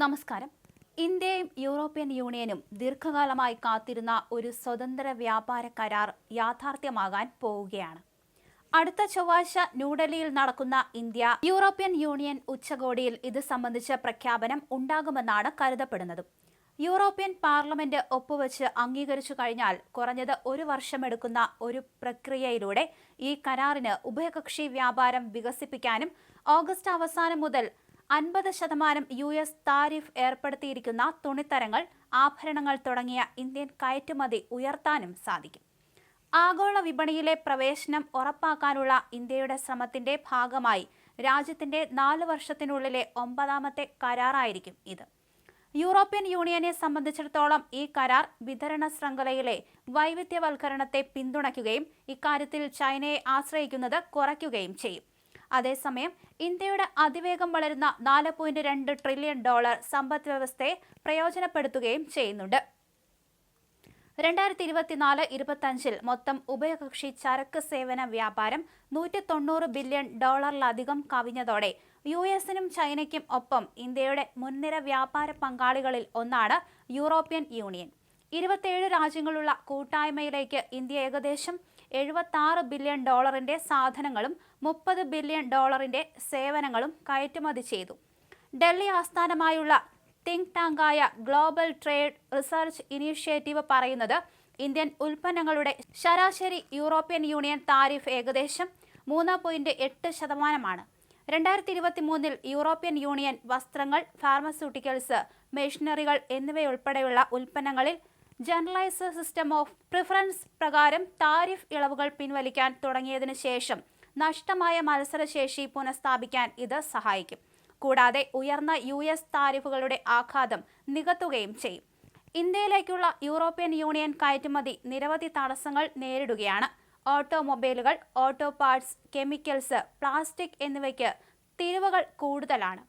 നമസ്കാരം. ഇന്ത്യയും യൂറോപ്യൻ യൂണിയനും ദീർഘകാലമായി കാത്തിരുന്ന ഒരു സ്വതന്ത്ര വ്യാപാര കരാർ യാഥാർത്ഥ്യമാകാൻ പോവുകയാണ്. അടുത്ത ചൊവ്വാഴ്ച ന്യൂഡൽഹിയിൽ നടക്കുന്ന ഇന്ത്യ യൂറോപ്യൻ യൂണിയൻ ഉച്ചകോടിയിൽ ഇത് സംബന്ധിച്ച പ്രഖ്യാപനം ഉണ്ടാകുമെന്നാണ് കരുതപ്പെടുന്നത്. യൂറോപ്യൻ പാർലമെന്റ് ഒപ്പുവെച്ച് അംഗീകരിച്ചു കഴിഞ്ഞാൽ കുറഞ്ഞത് ഒരു വർഷമെടുക്കുന്ന ഒരു പ്രക്രിയയിലൂടെ ഈ കരാറിന് ഉഭയകക്ഷി വ്യാപാരം വികസിപ്പിക്കാനും ഓഗസ്റ്റ് അവസാനം മുതൽ 50% US താരിഫ് ഏർപ്പെടുത്തിയിരിക്കുന്ന തുണിത്തരങ്ങൾ, ആഭരണങ്ങൾ തുടങ്ങിയ ഇന്ത്യൻ കയറ്റുമതി ഉയർത്താനും സാധിക്കും. ആഗോള വിപണിയിലെ പ്രവേശനം ഉറപ്പാക്കാനുള്ള ഇന്ത്യയുടെ ശ്രമത്തിന്റെ ഭാഗമായി രാജ്യത്തിന്റെ 4 വർഷത്തിനുള്ളിലെ 9ാമത്തെ കരാറായിരിക്കും ഇത്. യൂറോപ്യൻ യൂണിയനെ സംബന്ധിച്ചിടത്തോളം ഈ കരാർ വിതരണ ശൃംഖലയിലെ വൈവിധ്യവൽക്കരണത്തെ പിന്തുണയ്ക്കുകയും ഇക്കാര്യത്തിൽ ചൈനയെ ആശ്രയിക്കുന്നത് കുറയ്ക്കുകയും ചെയ്യും. അതേസമയം ഇന്ത്യയുടെ അതിവേഗം വളരുന്ന $4.2 ട്രില്യൺ സമ്പദ് വ്യവസ്ഥയെ പ്രയോജനപ്പെടുത്തുകയും ചെയ്യുന്നുണ്ട്. 2024-25 മൊത്തം ഉഭയകക്ഷി ചരക്ക് സേവന വ്യാപാരം $190 ബില്യൺ കവിഞ്ഞതോടെ US-നും ചൈനയ്ക്കും ഒപ്പം ഇന്ത്യയുടെ മുൻനിര വ്യാപാര പങ്കാളികളിൽ ഒന്നാണ് യൂറോപ്യൻ യൂണിയൻ. 27 രാജ്യങ്ങളുള്ള കൂട്ടായ്മയിലേക്ക് ഇന്ത്യ ഏകദേശം $76 ബില്യൺ സാധനങ്ങളും $30 ബില്യൺ സേവനങ്ങളും കയറ്റുമതി ചെയ്തു. ഡൽഹി ആസ്ഥാനമായുള്ള തിങ്ക് ടാങ്കായ ഗ്ലോബൽ ട്രേഡ് റിസർച്ച് ഇനീഷ്യേറ്റീവ് പറയുന്നത് ഇന്ത്യൻ ഉൽപ്പന്നങ്ങളുടെ ശരാശരി യൂറോപ്യൻ യൂണിയൻ താരിഫ് ഏകദേശം 3.8%. 2023 യൂറോപ്യൻ യൂണിയൻ വസ്ത്രങ്ങൾ, ഫാർമസ്യൂട്ടിക്കൽസ്, മെഷീനറികൾ എന്നിവയുൾപ്പെടെയുള്ള ഉൽപ്പന്നങ്ങളിൽ ജനറലൈസ്ഡ് സിസ്റ്റം ഓഫ് പ്രിഫറൻസ് പ്രകാരം താരിഫ് ഇളവുകൾ പിൻവലിക്കാൻ തുടങ്ങിയതിനു ശേഷം നഷ്ടമായ മത്സരശേഷി പുനഃസ്ഥാപിക്കാൻ ഇത് സഹായിക്കും. കൂടാതെ ഉയർന്ന US താരിഫുകളുടെ ആഘാതം നികത്തുകയും ചെയ്യും. ഇന്ത്യയിലേക്കുള്ള യൂറോപ്യൻ യൂണിയൻ കയറ്റുമതി നിരവധി തടസ്സങ്ങൾ നേരിടുകയാണ്. ഓട്ടോമൊബൈലുകൾ, ഓട്ടോ പാർട്സ്, കെമിക്കൽസ്, പ്ലാസ്റ്റിക് എന്നിവയ്ക്ക് തീരുവകൾ കൂടുതലാണ്.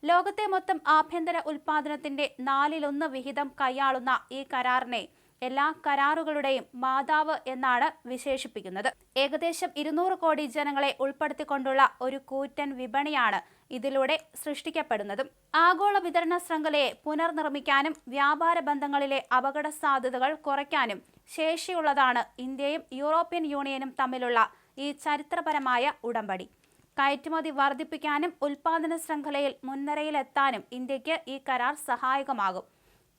ലോകത്തെ മൊത്തം ആഭ്യന്തര ഉൽപാദനത്തിന്റെ 1/4 വിഹിതം കൈയാളുന്ന ഈ കരാറിനെ എല്ലാ കരാറുകളുടെയും മാതാവ് എന്നാണ് വിശേഷിപ്പിക്കുന്നത്. ഏകദേശം 200 കോടി ജനങ്ങളെ ഉൾപ്പെടുത്തിക്കൊണ്ടുള്ള ഒരു കൂറ്റൻ വിപണിയാണ് ഇതിലൂടെ സൃഷ്ടിക്കപ്പെടുന്നതും. ആഗോള വിതരണ ശൃംഖലയെ പുനർനിർമ്മിക്കാനും വ്യാപാര ബന്ധങ്ങളിലെ അപകട സാധ്യതകൾ കുറയ്ക്കാനും ശേഷിയുള്ളതാണ് ഇന്ത്യയും യൂറോപ്യൻ യൂണിയനും തമ്മിലുള്ള ഈ ചരിത്രപരമായ ഉടമ്പടി. കയറ്റുമതി വർദ്ധിപ്പിക്കാനും ഉൽപാദന ശൃംഖലയിൽ മുൻനിരയിലെത്താനും ഇന്ത്യക്ക് ഈ കരാർ സഹായകമാകും.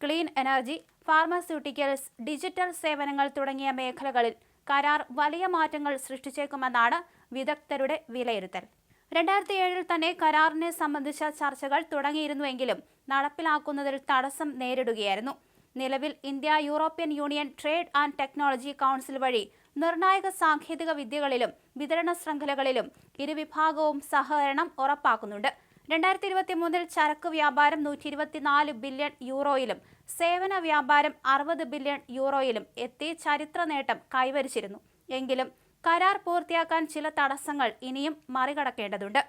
ക്ലീൻ എനർജി, ഫാർമസ്യൂട്ടിക്കൽസ്, ഡിജിറ്റൽ സേവനങ്ങൾ തുടങ്ങിയ മേഖലകളിൽ കരാർ വലിയ മാറ്റങ്ങൾ സൃഷ്ടിച്ചേക്കുമെന്നാണ് വിദഗ്ധരുടെ വിലയിരുത്തൽ. 2007 തന്നെ കരാറിനെ സംബന്ധിച്ച ചർച്ചകൾ തുടങ്ങിയിരുന്നുവെങ്കിലും നടപ്പിലാക്കുന്നതിൽ തടസ്സം നേരിടുകയായിരുന്നു. നിലവിൽ India European union trade and technology council വഴി നിർണായക സാങ്കേതിക വിദ്യകളിലും വിതരണ ശൃംഖലകളിലും ഇരുവിഭാഗവും സഹകരണം ഉറപ്പാക്കുന്നുണ്ട്. 2023 ചരക്ക് വ്യാപാരം €124 ബില്യൺ, സേവന വ്യാപാരം €60 ബില്യൺ എത്തി ചരിത്ര നേട്ടം കൈവരിച്ചിരുന്നു. എങ്കിലും കരാർ പൂർത്തിയാക്കാൻ ചില തടസ്സങ്ങൾ ഇനിയും മറികടക്കേണ്ടതുണ്ട്.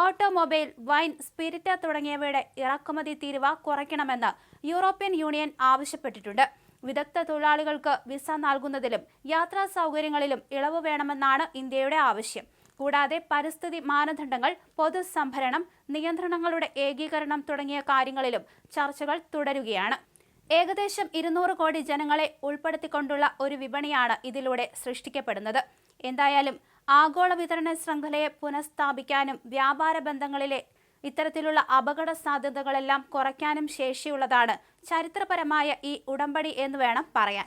ഓട്ടോമൊബൈൽ, വൈൻ, സ്പിരിറ്റ് തുടങ്ങിയവയുടെ ഇറക്കുമതി തീരുവ കുറയ്ക്കണമെന്ന് യൂറോപ്യൻ യൂണിയൻ ആവശ്യപ്പെട്ടിട്ടുണ്ട്. വിദഗ്ധ തൊഴിലാളികൾക്ക് വിസ നൽകുന്നതിലും യാത്രാ സൗകര്യങ്ങളിലും ഇളവ് വേണമെന്നാണ് ഇന്ത്യയുടെ ആവശ്യം. കൂടാതെ പരിസ്ഥിതി മാനദണ്ഡങ്ങൾ, പൊതുസംഭരണം, നിയന്ത്രണങ്ങളുടെ ഏകീകരണം തുടങ്ങിയ കാര്യങ്ങളിലും ചർച്ചകൾ തുടരുകയാണ്. ഏകദേശം 200 കോടി ജനങ്ങളെ ഉൾപ്പെടുത്തിക്കൊണ്ടുള്ള ഒരു വിപണിയാണ് ഇതിലൂടെ സൃഷ്ടിക്കപ്പെടുന്നത്. എന്തായാലും ആഗോള വിതരണ ശൃംഖലയെ പുനഃസ്ഥാപിക്കാനും വ്യാപാര ബന്ധങ്ങളിലെ ഇത്തരത്തിലുള്ള അപകട സാധ്യതകളെല്ലാം കുറയ്ക്കാനും ശേഷിയുള്ളതാണ് ചരിത്രപരമായ ഈ ഉടമ്പടി എന്ന് വേണം പറയാൻ.